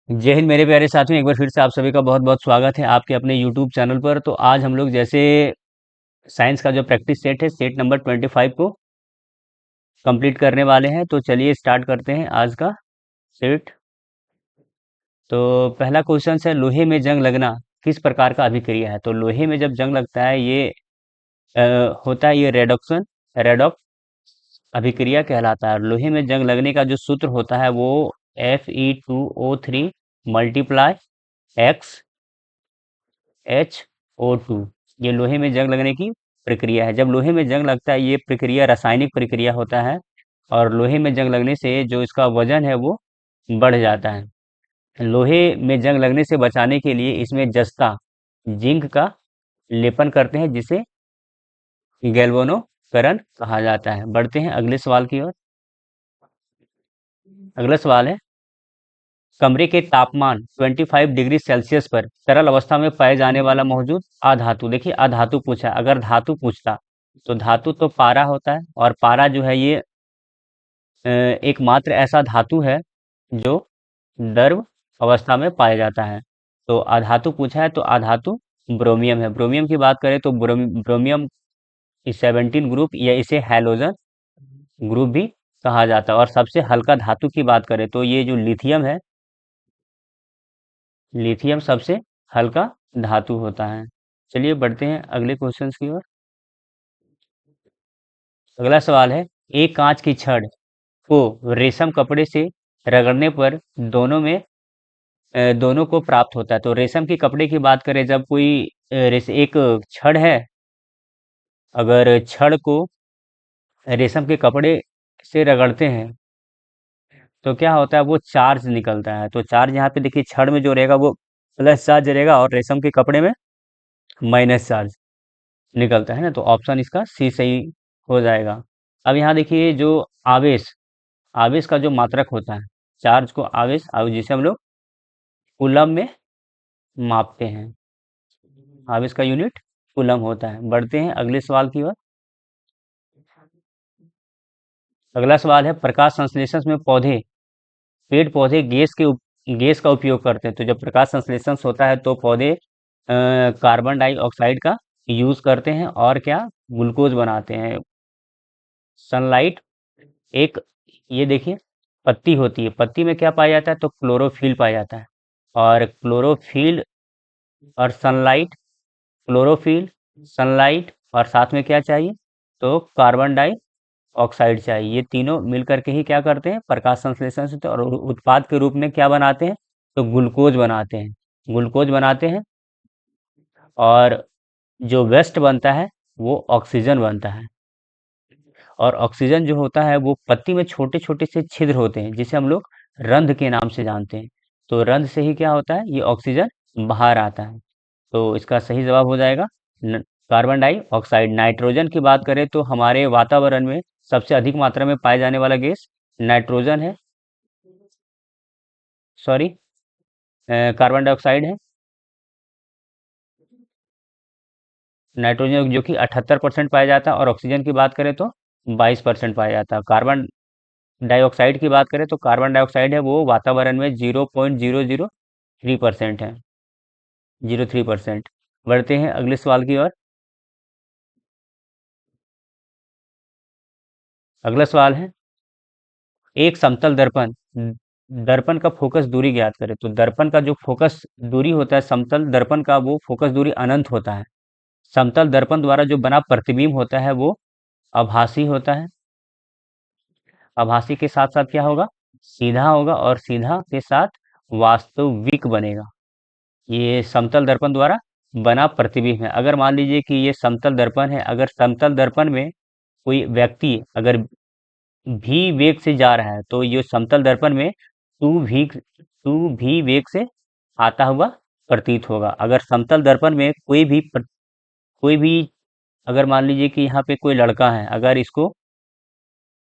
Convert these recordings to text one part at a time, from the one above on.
जय हिंद मेरे प्यारे साथियों, एक बार फिर से आप सभी का बहुत बहुत स्वागत है आपके अपने यूट्यूब चैनल पर। तो आज हम लोग जैसे साइंस का जो प्रैक्टिस सेट है, सेट नंबर 25 को कंप्लीट करने वाले हैं। तो चलिए स्टार्ट करते हैं आज का सेट। तो पहला क्वेश्चन है, लोहे में जंग लगना किस प्रकार का अभिक्रिया है? तो लोहे में जब जंग लगता है ये होता है, ये रेडॉक्स अभिक्रिया कहलाता है। लोहे में जंग लगने का जो सूत्र होता है वो Fe2O3 मल्टीप्लाई एक्स HO2। ये लोहे में जंग लगने की प्रक्रिया है। जब लोहे में जंग लगता है, ये प्रक्रिया रासायनिक प्रक्रिया होता है और लोहे में जंग लगने से जो इसका वजन है वो बढ़ जाता है। लोहे में जंग लगने से बचाने के लिए इसमें जस्ता जिंक का लेपन करते हैं, जिसे गैल्वेनोकरण कहा जाता है। बढ़ते हैं अगले सवाल की ओर। अगला सवाल है, कमरे के तापमान 25 डिग्री सेल्सियस पर तरल अवस्था में पाए जाने वाला मौजूद अधातु। देखिए अधातु पूछा है, अगर धातु पूछता तो धातु तो पारा होता है, और पारा जो है ये एकमात्र ऐसा धातु है जो द्रव अवस्था में पाया जाता है। तो अधातु पूछा है तो अधातु ब्रोमियम है। ब्रोमियम की बात करें तो ब्रोमियम इस 17 ग्रुप या इसे हैलोजन ग्रुप भी कहा जाता है। और सबसे हल्का धातु की बात करें तो ये जो लिथियम है, लिथियम सबसे हल्का धातु होता है। चलिए बढ़ते हैं अगले क्वेश्चन की ओर। अगला सवाल है, एक कांच की छड़ को रेशम कपड़े से रगड़ने पर दोनों को प्राप्त होता है। तो रेशम के कपड़े की बात करें, जब कोई एक छड़ है, अगर छड़ को रेशम के कपड़े से रगड़ते हैं तो क्या होता है, वो चार्ज निकलता है। तो चार्ज यहाँ पे देखिए, छड़ में जो रहेगा वो प्लस चार्ज रहेगा और रेशम के कपड़े में माइनस चार्ज निकलता है ना। तो ऑप्शन इसका सी सही हो जाएगा। अब यहाँ देखिए, जो आवेश आवेश का जो मात्रक होता है, चार्ज को आवेश आवेश जिसे हम लोग कूलम में मापते हैं। आवेश का यूनिट कूलम होता है। बढ़ते हैं अगले सवाल की ओर। अगला सवाल है, प्रकाश संश्लेषण में पेड़ पौधे गैस का उपयोग करते हैं। तो जब प्रकाश संश्लेषण होता है तो पौधे कार्बन डाइऑक्साइड का यूज करते हैं और क्या, ग्लूकोज बनाते हैं। सनलाइट एक, ये देखिए पत्ती होती है, पत्ती में क्या पाया जाता है, तो क्लोरोफिल पाया जाता है। और क्लोरोफिल और सनलाइट, क्लोरोफिल, सनलाइट और साथ में क्या चाहिए, तो कार्बन डाइऑक्साइड चाहिए। ये तीनों मिलकर के ही क्या करते हैं, प्रकाश संश्लेषण से, और उत्पाद के रूप में क्या बनाते हैं, तो ग्लूकोज बनाते हैं। ग्लूकोज बनाते हैं और जो वेस्ट बनता है वो ऑक्सीजन बनता है। और ऑक्सीजन जो होता है वो पत्ती में छोटे छोटे से छिद्र होते हैं, जिसे हम लोग रंध्र के नाम से जानते हैं। तो रंध्र से ही क्या होता है, ये ऑक्सीजन बाहर आता है। तो इसका सही जवाब हो जाएगा कार्बन डाइऑक्साइड। नाइट्रोजन की बात करें तो हमारे वातावरण में सबसे अधिक मात्रा में पाए जाने वाला गैस नाइट्रोजन है, सॉरी कार्बन डाइऑक्साइड है। नाइट्रोजन जो कि 78% पाया जाता है, और ऑक्सीजन की बात करें तो 22% पाया जाता है। कार्बन डाइऑक्साइड की बात करें तो कार्बन डाइऑक्साइड है वो वातावरण में 0.003% है, 0.03%। बढ़ते हैं अगले सवाल की ओर। अगला सवाल है, एक समतल दर्पण दर्पण का फोकस दूरी ज्ञात करें। तो दर्पण का जो फोकस दूरी होता है समतल दर्पण का, वो फोकस दूरी अनंत होता है। समतल दर्पण द्वारा जो बना प्रतिबिंब होता है वो आभासी होता है। आभासी के साथ साथ क्या होगा, सीधा होगा, और सीधा के साथ वास्तविक बनेगा। ये समतल दर्पण द्वारा बना प्रतिबिंब है। अगर मान लीजिए कि ये समतल दर्पण है, अगर समतल दर्पण में कोई व्यक्ति अगर भी वेग से जा रहा है, तो ये समतल दर्पण में टू भी वेग से आता हुआ प्रतीत होगा। अगर समतल दर्पण में कोई भी, अगर मान लीजिए कि यहाँ पे कोई लड़का है, अगर इसको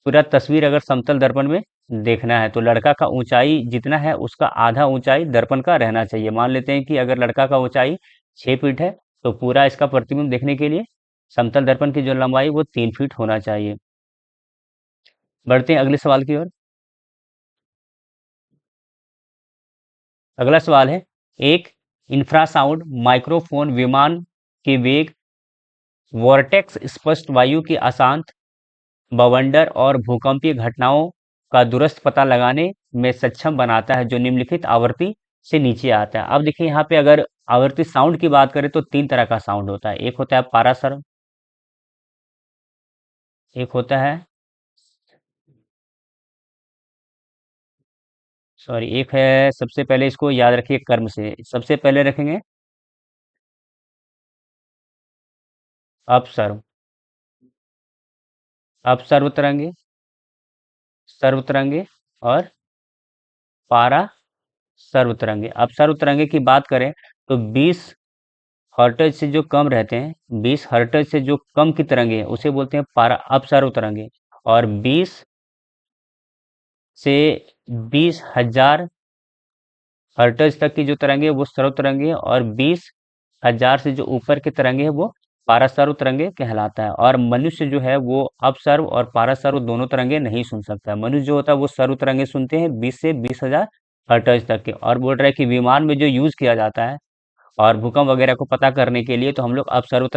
पूरा तस्वीर अगर समतल दर्पण में देखना है, तो लड़का का ऊंचाई जितना है उसका आधा ऊंचाई दर्पण का रहना चाहिए। मान लेते हैं कि अगर लड़का का ऊंचाई 6 फीट है, तो पूरा इसका प्रतिबिंब देखने के लिए समतल दर्पण की जो लंबाई वो 3 फीट होना चाहिए। बढ़ते हैं अगले सवाल की ओर। अगला सवाल है, एक इंफ्रासाउंड माइक्रोफोन विमान के वेग, वॉर्टेक्स स्पष्ट वायु की अशांत, बवंडर और भूकंपीय घटनाओं का दूरस्थ पता लगाने में सक्षम बनाता है जो निम्नलिखित आवृत्ति से नीचे आता है। अब देखिए यहाँ पे अगर आवृत्ति साउंड की बात करें तो तीन तरह का साउंड होता है। एक होता है पारासर, एक होता है, सॉरी, एक है, सबसे पहले इसको याद रखिए कर्म से, सबसे पहले रखेंगे अपसर्व, अपसर्व तरंगे, सर्व तरंगे और पारा सर्व तरंगे। अपसर्व तरंगे की बात करें तो 20 हर्ट्ज से जो कम रहते हैं, 20 हर्ट्ज से जो कम की तरंगे हैं उसे बोलते हैं पारा अपसर्व तरंगे, और 20 से 20,000 हर्ट्ज तक की जो तरंगे वो सर्व तरंगे, और 20,000 से जो ऊपर की तरंगे हैं वो पारासर्व तरंगे कहलाता है। और मनुष्य जो है वो अपसर्व और पारासर्व दोनों तरंगे नहीं सुन सकता है। मनुष्य जो होता है वो सर्व तरंगे सुनते हैं 20 से 20,000 हर्ट्ज तक के। और बोल रहा है कि विमान में जो यूज किया जाता है और भूकंप वगैरह को पता करने के लिए तो हम लोग अपसर्व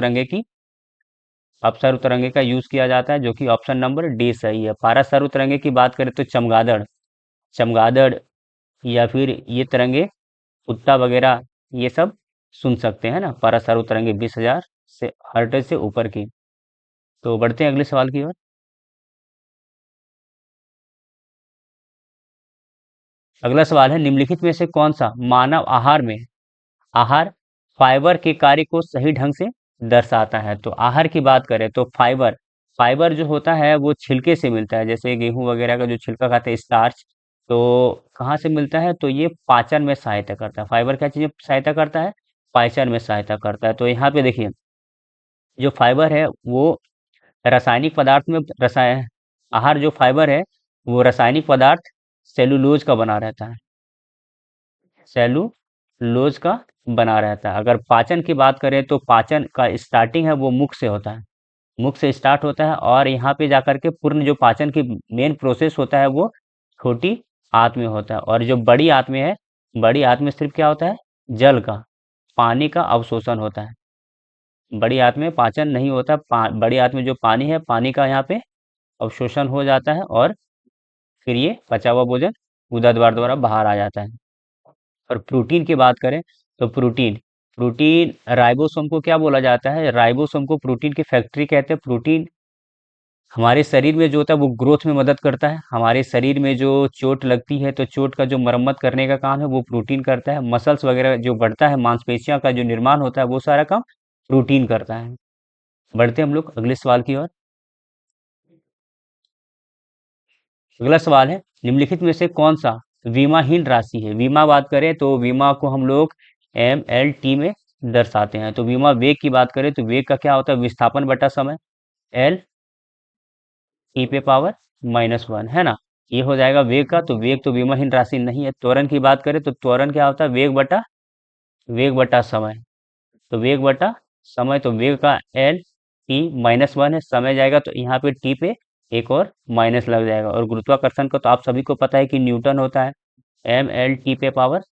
तरंगे का यूज किया जाता है, जो कि ऑप्शन नंबर डी सही है। पारासर्व तरंगे की बात करें तो चमगादड़, चमगादड़ या फिर ये तरंगे, कुत्ता वगैरह, ये सब सुन सकते हैं ना, पारासर्व तरंगे 20,000 से हर्ट्ज से ऊपर की। तो बढ़ते हैं अगले सवाल की ओर। अगला सवाल है, निम्नलिखित में से कौन सा मानव आहार में, आहार फाइबर के कार्य को सही ढंग से दर्शाता है। तो आहार की बात करें तो फाइबर, फाइबर जो होता है वो छिलके से मिलता है, जैसे गेहूं वगैरह का जो छिलका खाते हैं, स्टार्च, तो कहाँ से मिलता है, तो ये पाचन में सहायता करता है। फाइबर क्या चीज सहायता करता है, पाचन में सहायता करता है। तो यहाँ पे देखिए जो फाइबर है वो रासायनिक पदार्थ में, रसायन, आहार जो फाइबर है वो रासायनिक पदार्थ सेलुलोज का बना रहता है, सेलुलोज का बना रहता है। अगर पाचन की बात करें तो पाचन का स्टार्टिंग है वो मुख से होता है, मुख से स्टार्ट होता है, और यहाँ पे जाकर के पूर्ण जो पाचन की मेन प्रोसेस होता है वो छोटी आंत में होता है। और जो बड़ी आंत में है, बड़ी आंत में सिर्फ क्या होता है, जल का, पानी का अवशोषण होता है। बड़ी आंत में पाचन नहीं होता, बड़ी आंत में जो पानी है, पानी का यहाँ पे अवशोषण हो जाता है, और फिर ये पचा हुआ भोजन गुदा द्वारा बाहर आ जाता है। और प्रोटीन की बात करें तो प्रोटीन, प्रोटीन राइबोसोम को क्या बोला जाता है, राइबोसोम को प्रोटीन की फैक्ट्री कहते हैं। प्रोटीन हमारे शरीर में जो होता है वो ग्रोथ में मदद करता है। हमारे शरीर में जो चोट लगती है तो चोट का जो मरम्मत करने का काम है वो प्रोटीन करता है। मसल्स वगैरह जो बढ़ता है, मांसपेशियों का जो निर्माण होता है वो सारा काम प्रोटीन करता है। बढ़ते हैं हम लोग अगले सवाल की ओर। अगला सवाल है, निम्नलिखित में से कौन सा विमाहीन राशि है। बीमा बात करें तो बीमा को हम लोग MLT में दर्शाते हैं। तो बीमा वेग की बात करें तो वेग का क्या होता है, विस्थापन बटा समय, L T⁻⁻1 है ना, ये हो जाएगा वेग का। तो वेग तो विमाहीन राशि नहीं है। त्वरण की बात करें तो त्वरण क्या होता है, वेग बटा समय। तो वेग बटा समय, तो वेग का L T−1 है, समय जाएगा तो यहाँ पे टी पे एक और माइनस लग जाएगा। और गुरुत्वाकर्षण का तो आप सभी को पता है कि न्यूटन होता है, MLT⁻²।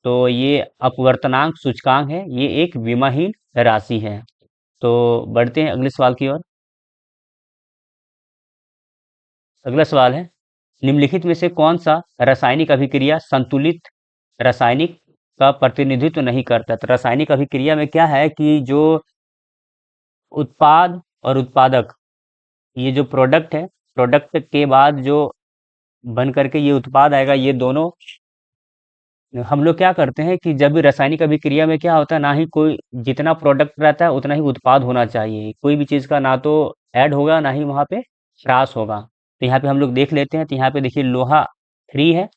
तो ये अपवर्तनांक सूचकांक है, ये एक विमाहीन राशि है। तो बढ़ते हैं अगले सवाल की ओर। अगला सवाल है, निम्नलिखित में से कौन सा रासायनिक अभिक्रिया संतुलित रासायनिक का प्रतिनिधित्व नहीं करता। तो रासायनिक अभिक्रिया में क्या है कि जो उत्पाद और उत्पादक, ये जो प्रोडक्ट है, प्रोडक्ट के बाद जो बन करके ये उत्पाद आएगा, ये दोनों हम लोग क्या करते हैं कि जब भी रासायनिक अभिक्रिया में क्या होता है, ना ही कोई, जितना प्रोडक्ट रहता है उतना ही उत्पाद होना चाहिए। कोई भी चीज़ का ना तो ऐड होगा ना ही वहाँ पे ह्रास होगा। तो यहाँ पे हम लोग देख लेते हैं। तो यहाँ पे देखिए लोहा 3 है,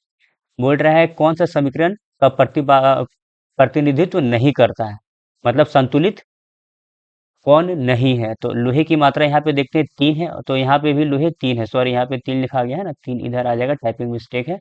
बोल रहा है कौन सा समीकरण का प्रतिनिधित्व नहीं करता है, मतलब संतुलित कौन नहीं है। तो लोहे की मात्रा यहाँ पे देखते हैं 3 है, तो यहाँ पे भी लोहे 3 है, सॉरी यहाँ पे 3 लिखा गया है ना, 3 इधर आ जाएगा, टाइपिंग मिस्टेक है।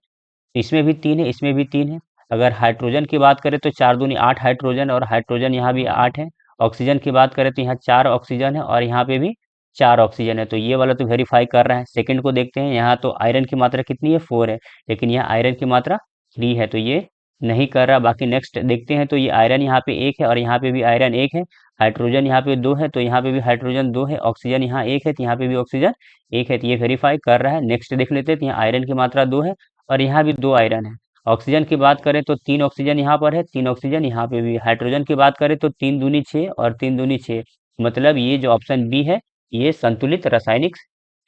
इसमें भी 3 है, इसमें भी 3 है। अगर हाइड्रोजन की बात करें तो 4 दूनी 8 हाइड्रोजन, और हाइड्रोजन यहाँ भी 8 है। ऑक्सीजन की बात करें तो यहाँ 4 ऑक्सीजन है, और यहाँ पे भी 4 ऑक्सीजन है। तो ये वाला तो वेरीफाई कर रहा है। सेकंड को देखते हैं, यहाँ तो आयरन की मात्रा कितनी है, 4 है, लेकिन यहाँ आयरन की मात्रा 3 है, तो ये नहीं कर रहा। बाकी नेक्स्ट देखते हैं, तो ये आयरन यहाँ पे 1 है और यहाँ पे भी आयरन 1 है। हाइड्रोजन यहाँ पे 2 है, तो यहाँ पे भी हाइड्रोजन 2 है। ऑक्सीजन यहाँ 1 है, तो यहाँ पे भी ऑक्सीजन 1 है, तो ये वेरीफाई कर रहा है। नेक्स्ट देख लेते हैं, तो यहाँ आयरन की मात्रा 2 है और यहाँ भी 2 आयरन है। ऑक्सीजन की बात करें तो 3 ऑक्सीजन यहाँ पर है, 3 ऑक्सीजन यहाँ पे भी। हाइड्रोजन की बात करें तो 3 दूनी 6 और 3 दूनी 6, मतलब ये जो ऑप्शन बी है, ये संतुलित रासायनिक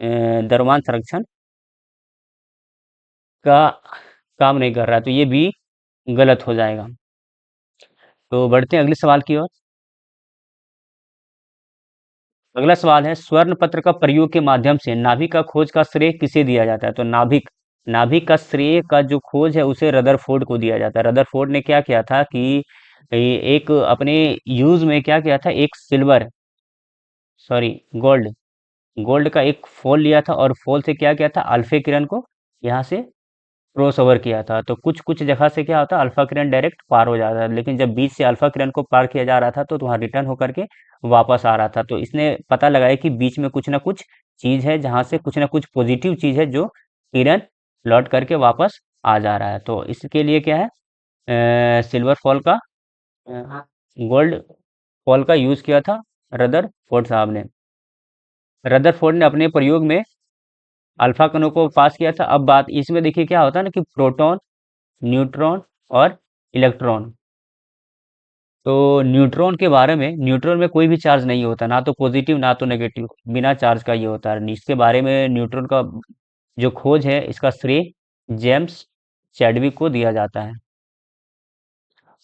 द्रव्यमान संरक्षण का काम नहीं कर रहा, तो ये भी गलत हो जाएगा। तो बढ़ते हैं अगले सवाल की ओर। अगला सवाल है, स्वर्ण पत्र का प्रयोग के माध्यम से नाभिक का खोज का श्रेय किसे दिया जाता है? तो नाभिक नाभिक का श्रेय का जो खोज है उसे रदरफोर्ड को दिया जाता है। रदरफोर्ड ने क्या किया था कि एक अपने यूज में क्या किया था, एक सिल्वर, सॉरी, गोल्ड, गोल्ड का एक फॉल लिया था और फॉल से क्या किया था, अल्फा किरण को यहाँ से क्रॉस ओवर किया था। तो कुछ कुछ जगह से क्या होता है, अल्फा किरण डायरेक्ट पार हो जाता है, लेकिन जब बीच से अल्फा किरण को पार किया जा रहा था तो वहाँ रिटर्न होकर के वापस आ रहा था। तो इसने पता लगाया कि बीच में कुछ ना कुछ चीज है, जहाँ से कुछ ना कुछ पॉजिटिव चीज है, जो किरण लौट करके वापस आ जा रहा है। तो इसके लिए क्या है, सिल्वर फॉल का, गोल्ड फॉल का यूज किया था रदरफोर्ड साहब ने। रदरफोर्ड ने अपने प्रयोग में अल्फा कणों को पास किया था। अब बात इसमें देखिए क्या होता है ना, कि प्रोटॉन, न्यूट्रॉन और इलेक्ट्रॉन। तो न्यूट्रॉन के बारे में, न्यूट्रॉन में कोई भी चार्ज नहीं होता, ना तो पॉजिटिव ना तो नेगेटिव, बिना चार्ज का ये होता है। इसके बारे में न्यूट्रॉन का जो खोज है, इसका श्रेय जेम्स चैडविक को दिया जाता है।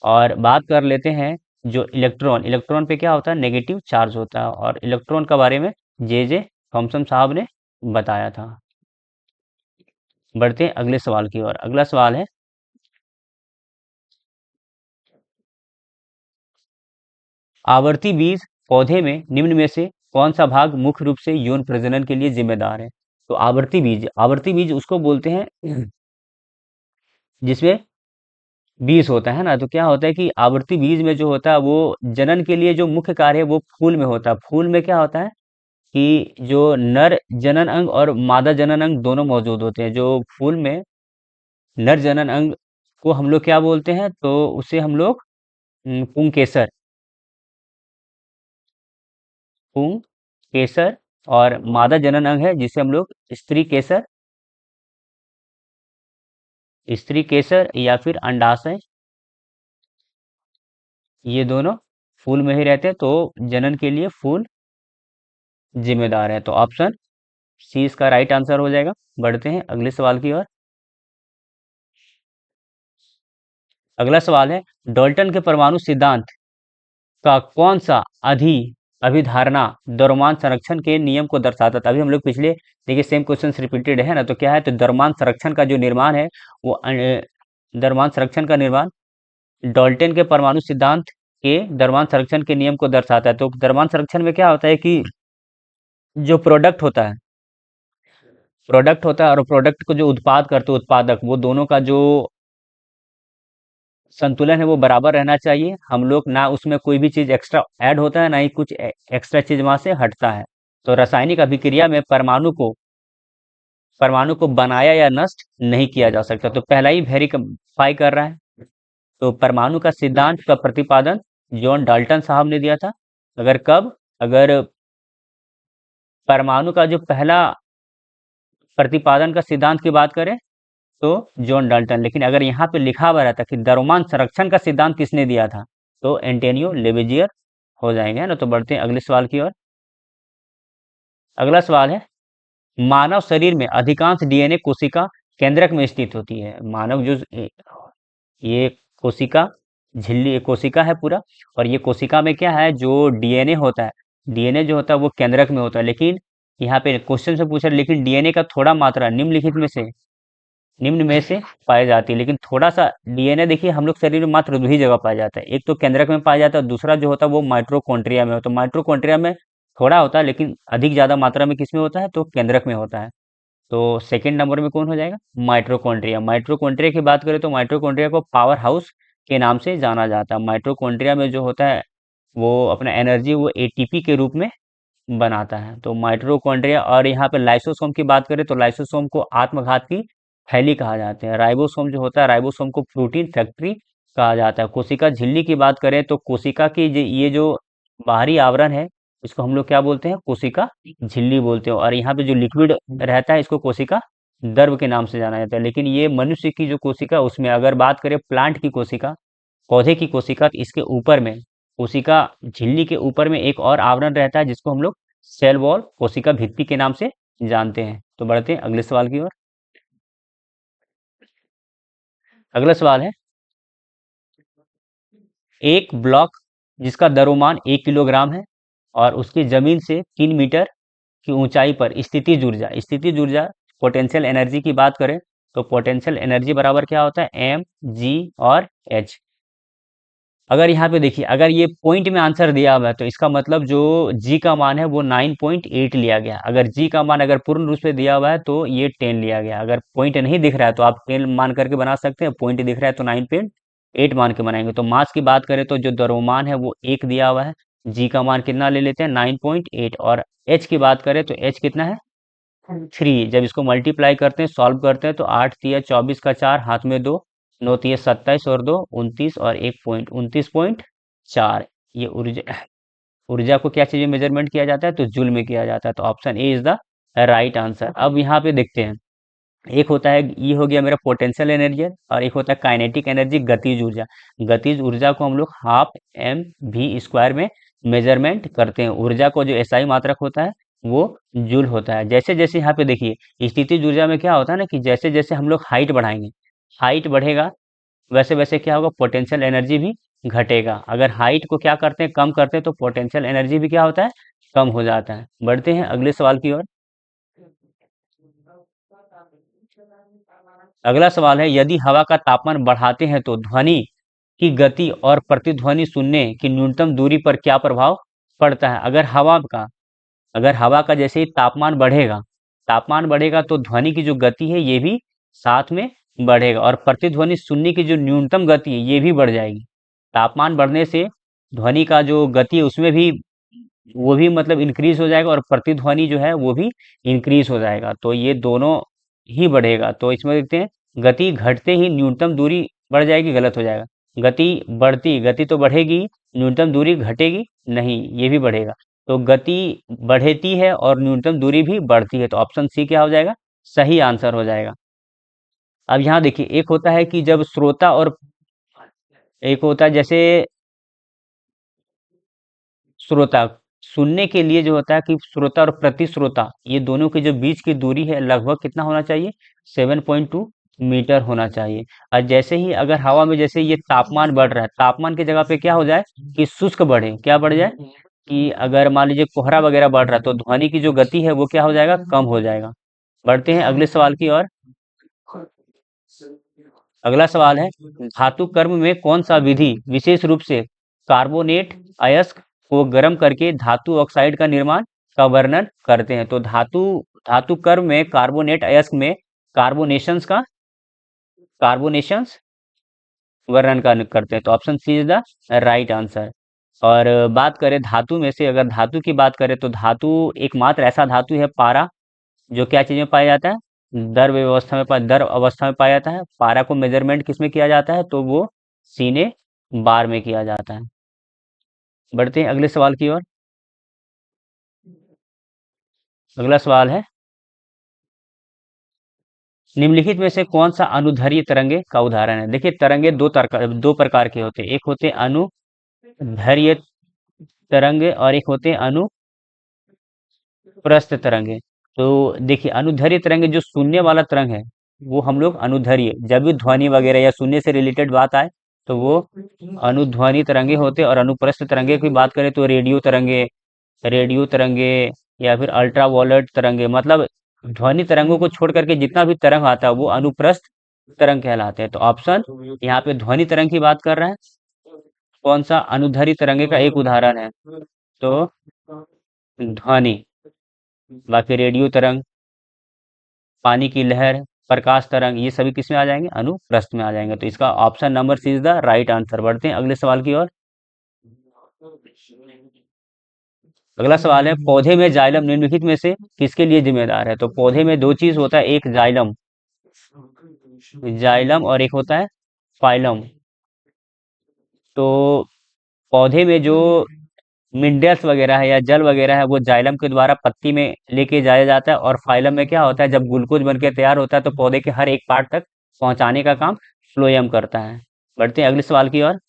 और बात कर लेते हैं जो इलेक्ट्रॉन, इलेक्ट्रॉन पे क्या होता है, नेगेटिव चार्ज होता है, और इलेक्ट्रॉन के बारे में जे थॉमसन साहब ने बताया था। बढ़ते हैं अगले सवाल की ओर। अगला सवाल है, आवर्ती बीज पौधे में निम्न में से कौन सा भाग मुख्य रूप से यौन प्रजनन के लिए जिम्मेदार है? तो आवर्ती बीज उसको बोलते हैं जिसमें बीज होता है ना। तो क्या होता है कि आवर्ती बीज में जो होता है वो जनन के लिए जो मुख्य कार्य है वो फूल में होता है। फूल में क्या होता है कि जो नर जनन अंग और मादा जनन अंग दोनों मौजूद होते हैं। जो फूल में नर जनन अंग को हम लोग क्या बोलते हैं, तो उसे हम लोग पुंकेसर, पुंग केसर, और मादा जनन अंग है जिसे हम लोग स्त्री केसर या फिर अंडाशय, ये दोनों फूल में ही रहते हैं। तो जनन के लिए फूल जिम्मेदार है, तो ऑप्शन सी इसका राइट आंसर हो जाएगा। बढ़ते हैं अगले सवाल की ओर। अगला सवाल है, डाल्टन के परमाणु सिद्धांत का कौन सा अभिधारणा द्रव्यमान संरक्षण के नियम को दर्शाता था? अभी हम लोग पिछले, देखिए सेम क्वेश्चन रिपीटेड है ना, तो क्या है, तो द्रव्यमान संरक्षण का जो निर्माण है वो द्रव्यमान संरक्षण का निर्माण डाल्टन के परमाणु सिद्धांत के द्रव्यमान संरक्षण के नियम को दर्शाता है। तो द्रव्यमान संरक्षण में क्या होता है कि जो प्रोडक्ट होता है और प्रोडक्ट को जो उत्पाद करते हैं उत्पादक, वो दोनों का जो संतुलन है वो बराबर रहना चाहिए। हम लोग ना उसमें कोई भी चीज एक्स्ट्रा ऐड होता है, ना ही कुछ एक्स्ट्रा चीज वहां से हटता है। तो रासायनिक अभिक्रिया में परमाणु को बनाया या नष्ट नहीं किया जा सकता। तो पहला ही वेरीफाई कर रहा है। तो परमाणु का सिद्धांत का प्रतिपादन जॉन डाल्टन साहब ने दिया था। अगर परमाणु का जो पहला प्रतिपादन का सिद्धांत की बात करें तो जॉन डाल्टन, लेकिन अगर यहाँ पे लिखा हुआ रहता कि द्रव्यमान संरक्षण का सिद्धांत किसने दिया था, तो एंटोनियो लेवेजियर हो जाएंगे, है ना। तो बढ़ते हैं अगले सवाल की ओर। अगला सवाल है, मानव शरीर में अधिकांश डीएनए कोशिका केंद्रक में स्थित होती है। मानव जो ये कोशिका झिल्ली कोशिका है पूरा, और ये कोशिका में क्या है, जो डीएनए होता है, डीएनए जो होता है वो केंद्रक में होता है। लेकिन यहाँ पे क्वेश्चन से पूछा, लेकिन डीएनए का थोड़ा मात्रा निम्न में से पाई जाती है। लेकिन थोड़ा सा डीएनए देखिए, हम लोग शरीर में मात्र 2 ही जगह पाया जाता है, एक तो केंद्रक में पाया जाता है, दूसरा जो होता है वो माइटोकॉन्ड्रिया में होता है। माइटोकॉन्ड्रिया में थोड़ा होता है, लेकिन अधिक ज्यादा मात्रा में किसमें होता है, तो केंद्रक में होता है। तो सेकंड नंबर में कौन हो जाएगा, माइटोकॉन्ड्रिया। माइटोकॉन्ड्रिया की बात करें तो माइटोकॉन्ड्रिया को पावर हाउस के नाम से जाना जाता है। माइटोकॉन्ड्रिया में जो होता है वो अपना एनर्जी वो एटीपी के रूप में बनाता है। तो माइटोकॉन्ड्रिया, और यहाँ पे लाइसोसोम की बात करें तो लाइसोसोम को आत्मघाती थैली कहा जाते हैं। राइबोसोम जो होता है, राइबोसोम को प्रोटीन फैक्ट्री कहा जाता है। कोशिका झिल्ली की बात करें तो कोशिका की ये जो बाहरी आवरण है, इसको हम लोग क्या बोलते हैं? कोशिका झिल्ली बोलते हैं। और यहाँ पे जो लिक्विड रहता है, इसको कोशिका द्रव के नाम से जाना जाता है। लेकिन ये मनुष्य की जो कोशिका, उसमें अगर बात करें प्लांट की कोशिका, पौधे की कोशिका, तो इसके ऊपर में, कोशिका झिल्ली के ऊपर में एक और आवरण रहता है जिसको हम लोग सेल वॉल, कोशिका भित्ति के नाम से जानते हैं। तो बढ़ते हैं अगले सवाल की ओर। अगला सवाल है, एक ब्लॉक जिसका द्रव्यमान 1 किलोग्राम है और उसकी जमीन से 3 मीटर की ऊंचाई पर स्थितिज ऊर्जा पोटेंशियल एनर्जी की बात करें तो पोटेंशियल एनर्जी बराबर क्या होता है? एम जी और एच। अगर यहाँ पे देखिए, अगर ये पॉइंट में आंसर दिया हुआ है तो इसका मतलब जो जी का मान है वो 9.8 लिया गया। अगर जी का मान अगर पूर्ण रूप से दिया हुआ है तो ये 10 लिया गया। अगर पॉइंट नहीं दिख रहा है तो आप 10 मान करके बना सकते हैं, पॉइंट दिख रहा है तो 9.8 मान के बनाएंगे। तो मास की बात करें तो जो द्रव्यमान है वो 1 दिया हुआ है, जी का मान कितना ले लेते हैं? 9.8। और एच की बात करें तो एच कितना है? 3। जब इसको मल्टीप्लाई करते हैं, सॉल्व करते हैं तो 8 तिया 24 का 4, हाथ में 2, 9 तिया 27 और 2 29 और 1 पॉइंट 29.4। ये ऊर्जा, ऊर्जा को क्या चीज़ में मेजरमेंट किया जाता है? तो जूल में किया जाता है। तो option A is the right answer. अब यहाँ पे देखते हैं, एक होता है, ये हो गया मेरा पोटेंशियल एनर्जी, और एक होता है काइनेटिक एनर्जी, गतिज ऊर्जा। गतिज ऊर्जा को हम लोग हाफ एम वी स्क्वायर में मेजरमेंट करते हैं। ऊर्जा को जो एसआई मात्रक होता है वो जूल होता है। जैसे जैसे यहाँ पे देखिए, स्थितिज ऊर्जा में क्या होता है ना कि जैसे जैसे हम लोग हाइट बढ़ाएंगे, हाइट बढ़ेगा, वैसे वैसे क्या होगा? पोटेंशियल एनर्जी भी घटेगा। अगर हाइट को क्या करते हैं? कम करते हैं, तो पोटेंशियल एनर्जी भी क्या होता है? कम हो जाता है। बढ़ते हैं अगले सवाल की ओर। अगला सवाल है, यदि हवा का तापमान बढ़ाते हैं तो ध्वनि की गति और प्रतिध्वनि सुनने की न्यूनतम दूरी पर क्या प्रभाव पड़ता है? अगर हवा का जैसे ही तापमान बढ़ेगा तो ध्वनि की जो गति है ये भी साथ में बढ़ेगा, और प्रतिध्वनि सुनने की जो न्यूनतम गति है ये भी बढ़ जाएगी। तापमान बढ़ने से ध्वनि का जो गति है उसमें भी, वो भी मतलब इंक्रीज हो जाएगा, और प्रतिध्वनि जो है वो भी इंक्रीज हो जाएगा। तो ये दोनों ही बढ़ेगा। तो इसमें देखते हैं, गति घटते ही न्यूनतम दूरी बढ़ जाएगी, गलत हो जाएगा। गति तो बढ़ेगी, न्यूनतम दूरी घटेगी नहीं, ये भी बढ़ेगा। तो गति बढ़ती है और न्यूनतम दूरी भी बढ़ती है। तो ऑप्शन सी क्या हो जाएगा? सही आंसर हो जाएगा। अब यहाँ देखिए, एक होता है कि जब श्रोता और एक होता है जैसे श्रोता, सुनने के लिए जो होता है कि श्रोता और प्रति श्रोता, ये दोनों के जो बीच की दूरी है लगभग कितना होना चाहिए? 7.2 मीटर होना चाहिए। और जैसे ही अगर हवा में जैसे ये तापमान बढ़ रहा है, तापमान की जगह पे क्या हो जाए कि शुष्क बढ़े, क्या बढ़ जाए कि अगर मान लीजिए कोहरा वगैरह बढ़ रहा है तो ध्वनि की जो गति है वो क्या हो जाएगा? कम हो जाएगा। बढ़ते हैं अगले सवाल की ओर। अगला सवाल है, धातु कर्म में कौन सा विधि विशेष रूप से कार्बोनेट अयस्क को गर्म करके धातु ऑक्साइड का निर्माण का वर्णन करते हैं? तो धातु कर्म में कार्बोनेट अयस्क में कार्बोनेशंस का कार्बोनेशंस वर्णन का करते हैं। तो option C is the right answer. और बात करें धातु में से, अगर धातु की बात करें तो धातु एकमात्र ऐसा धातु है पारा, जो क्या चीज में पाया जाता है? द्रव अवस्था में पाया जाता है। पारा को मेजरमेंट किस में किया जाता है? तो वो सीने बार में किया जाता है। बढ़ते हैं अगले सवाल की ओर। अगला सवाल है, निम्नलिखित में से कौन सा अनुदैर्ध्य तरंगे का उदाहरण है? देखिए, तरंगे दो प्रकार के होते हैं, एक होते हैं अनुदैर्ध्य तरंगे और एक होते हैं अनुप्रस्थ तरंगे। तो देखिए, अनुदैर्ध्य तरंगे जो सुनने वाला तरंग है वो हम लोग अनुदैर्ध्य, जब भी ध्वनि वगैरह या सुनने से रिलेटेड बात आए तो वो अनुध्वनि तरंगे होते हैं। और अनुप्रस्थ तरंगे की बात करें तो रेडियो तरंगे या फिर अल्ट्रावायलेट तरंगे, मतलब ध्वनि तरंगों को छोड़ करके जितना भी तरंग आता है वो अनुप्रस्थ तरंग कहलाते हैं। तो ऑप्शन यहाँ पे ध्वनि तरंग की बात कर रहा है, कौन सा? अनुदैर्ध्य तरंगे का एक उदाहरण है तो ध्वनि। बाकी रेडियो तरंग, पानी की लहर, प्रकाश तरंग, ये सभी किस में आ जाएंगे? अनुप्रस्थ में आ जाएंगे। तो इसका option number C is the right answer. बढ़ते हैं अगले सवाल की ओर। अगला सवाल है, पौधे में जाइलम निम्नलिखित में से किसके लिए जिम्मेदार है? तो पौधे में दो चीज होता है, एक जाइलम जाइलम और एक होता है फाइलम। तो पौधे में जो मिनरल्स वगैरह है या जल वगैरह है वो जाइलम के द्वारा पत्ती में लेके जाया जाता है, और फाइलम में क्या होता है, जब ग्लूकोज बन के तैयार होता है तो पौधे के हर एक पार्ट तक पहुंचाने का काम फ्लोएम करता है। बढ़ते हैं अगले सवाल की ओर।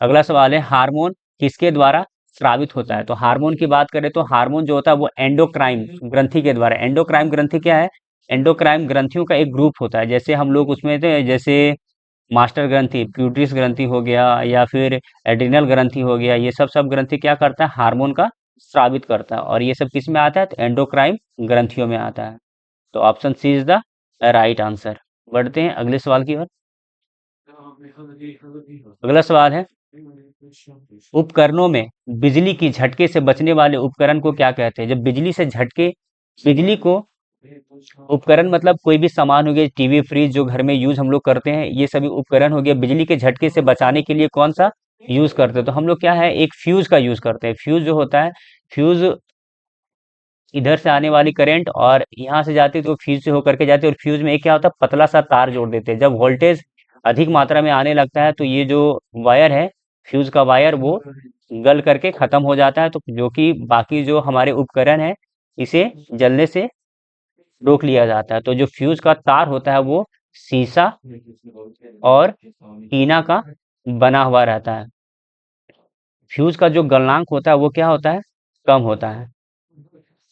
अगला सवाल है हार्मोन किसके द्वारा स्रावित होता है। तो हार्मोन की बात करें तो हार्मोन जो होता है वो एंडोक्राइन ग्रंथि के द्वारा। एंडोक्राइन ग्रंथि क्या है? एंडोक्राइन ग्रंथियों का एक ग्रुप होता है। जैसे हम लोग उसमें थे, जैसे मास्टर ग्रंथि, प्यूटरिस ग्रंथि हो गया, या फिर एड्रिनल ग्रंथि हो गया, ये सब सब ग्रंथि क्या करता है? हार्मोन का स्रावित करता है। और ये सब किस में आता है? तो एंडोक्राइन ग्रंथियों में आता है। तो option C is the right answer. बढ़ते हैं अगले सवाल की ओर। अगला सवाल है उपकरणों में बिजली की झटके से बचने वाले उपकरण को क्या कहते हैं। जब बिजली से झटके, बिजली को, उपकरण मतलब कोई भी सामान हो गया, टीवी फ्रिज जो घर में यूज हम लोग करते हैं, ये सभी उपकरण हो गया। बिजली के झटके से बचाने के लिए कौन सा यूज करते हैं? तो हम लोग क्या है, एक फ्यूज का यूज करते हैं। फ्यूज जो होता है, फ्यूज इधर से आने वाली करंट और यहाँ से जाती है तो फ्यूज से होकर के जाती है, और फ्यूज में एक क्या होता है, पतला सा तार जोड़ देते हैं। जब वोल्टेज अधिक मात्रा में आने लगता है तो ये जो वायर है, फ्यूज का वायर, वो गल करके खत्म हो जाता है, तो जो कि बाकी जो हमारे उपकरण है इसे जलने से रोक लिया जाता है। तो जो फ्यूज का तार होता है वो शीशा और टीना का बना हुआ रहता है। फ्यूज का जो गलनांक होता है वो क्या होता है? कम होता है।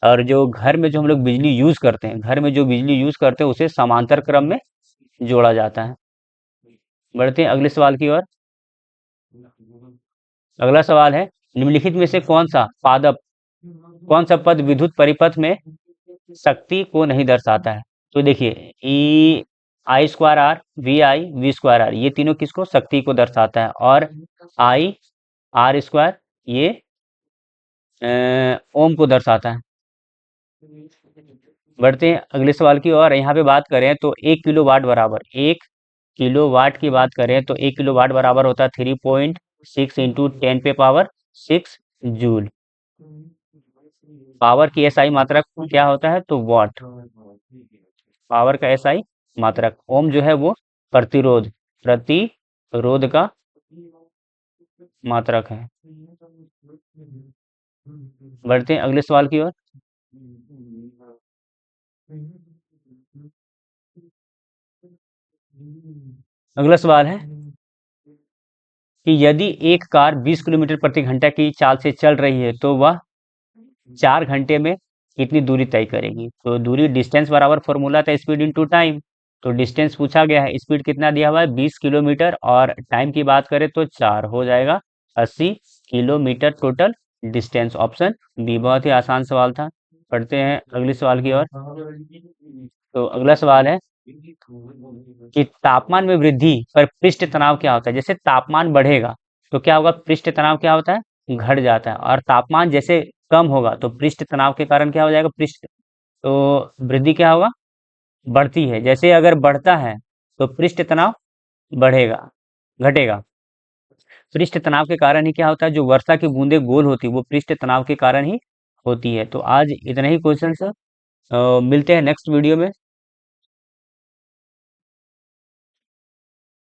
और जो घर में जो हम लोग बिजली यूज करते हैं, घर में जो बिजली यूज करते हैं उसे समांतर क्रम में जोड़ा जाता है। बढ़ते हैं अगले सवाल की ओर। अगला सवाल है निम्नलिखित में से कौन सा पादप, कौन सा पद विद्युत परिपथ में शक्ति को नहीं दर्शाता है। तो देखिए, E I square R, V I V square R, ये तीनों किसको, शक्ति को दर्शाता है। और आई आर स्क्वायर, ये ओम को दर्शाता है। बढ़ते हैं अगले सवाल की ओर। यहाँ पे बात करें तो 1 किलोवाट बराबर, 1 किलोवाट की बात करें तो 1 किलोवाट बराबर होता है 3.6 इंटू 10 पे पावर 6 जूल। पावर की एसआई मात्रक क्या होता है? तो वाट। पावर का एसआई मात्रक। ओम जो है वो प्रतिरोध, प्रतिरोध का मात्रक है। बढ़ते हैं अगले सवाल की ओर। अगला सवाल है कि यदि एक कार 20 किलोमीटर प्रति घंटा की चाल से चल रही है तो वह 4 घंटे में कितनी दूरी तय करेगी। तो दूरी, डिस्टेंस बराबर फॉर्मूला था स्पीड इनटू टाइम। तो डिस्टेंस पूछा गया है, स्पीड कितना दिया हुआ है 20 किलोमीटर, और टाइम की बात करें तो 4 हो जाएगा, 80 kilometre total distance. Option B. बहुत ही आसान सवाल था। पढ़ते हैं अगले सवाल की ओर। तो अगला सवाल है कि तापमान में वृद्धि पर पृष्ठ तनाव क्या होता है। जैसे तापमान बढ़ेगा तो क्या होगा, पृष्ठ तनाव क्या होता है, घट जाता है। और तापमान जैसे कम होगा तो पृष्ठ तनाव के कारण क्या हो जाएगा, पृष्ठ, तो वृद्धि क्या होगा, बढ़ती है। जैसे अगर बढ़ता है तो पृष्ठ तनाव बढ़ेगा, घटेगा। पृष्ठ तनाव के कारण ही क्या होता है, जो वर्षा की बूंदे गोल होती है वो पृष्ठ तनाव के कारण ही होती है। तो आज इतना ही क्वेश्चन। मिलते हैं नेक्स्ट वीडियो में।